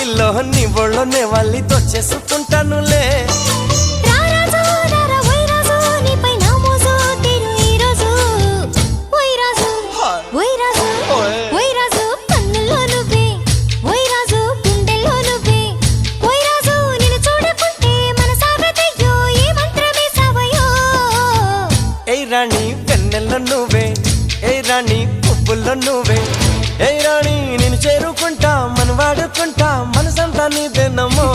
కౌగిల్లో నీ ఒళ్ళోనే వాళ్ళి తోచేసుకుంటానులే రాణి వెన్నెల్లో నువ్వే ఏ రాణి పువ్వుల్లో నువ్వే ఏ రాణి నేను చేరుకుంటా మనం వాడుకుంటా మనసంతా నీదేనమ్మో